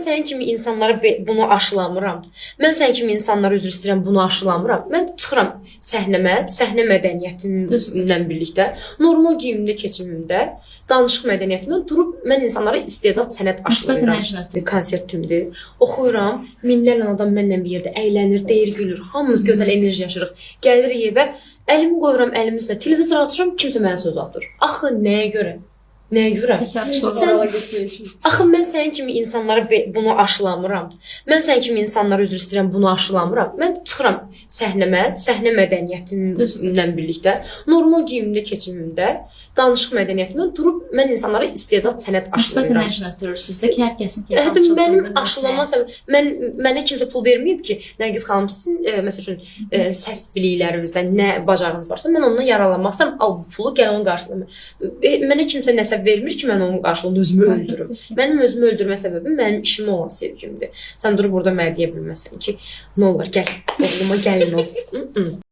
sənin kimi insanlara bunu aşılamıram. Mən sənin kimi insanlara üzr istəyirəm, bunu aşılamıram. Mən çıxıram səhnə mədəniyyətinlə birlikdə, normal geyimdə, keçimimdə, danışıq mədəniyyətimdə durub mən insanlara istedad sənət aşılayıram. Konsertimdir. Oxuyuram, minlərlə adam mənlə bir yerdə əylənir, deyir, gülür. Hamımız gözəl enerji yaşırıq. Gəlirik evə, əlimi qoyuram əlimin üstə, televizor açıram, kimsə mənə söz atır. Axı nəyə görə? Nəyə görə? Axı mən sənin kimi insanlara bunu aşılamıram. Mən sənin kimi insanlara üzr istəyirəm, bunu aşılamıram. Mən çıxıram səhnə mədəniyyətinlə birlikdə, normal geyimdə, keçimimdə, danışıq mədəniyyətimdə durub mən insanlara istedad sənət aşılayıram. Nisbətən ötürürsünüz də ki, hər kəsin keyfi açılsın. Mənim aşılama səbəbi, mənə kimsə pul verməyib ki, Nərgiz xanım, sizin məsəl üçün səs biliklərinizdə nə bacarığınız varsa, mən ondan yararlanmaq istəyirəm, al bu pulu, gəl onun qarşılığına. Mənə kimsə nəsə vermiş ki, mən onun qarşılığında özümü öldürürüm. Mənim özümü öldürmə səbəbim mənim işimə olan sevgimdir. Sən durub burada mənə deyə bilməzsən ki, nə olar, gəl, oğluma gəlin ol.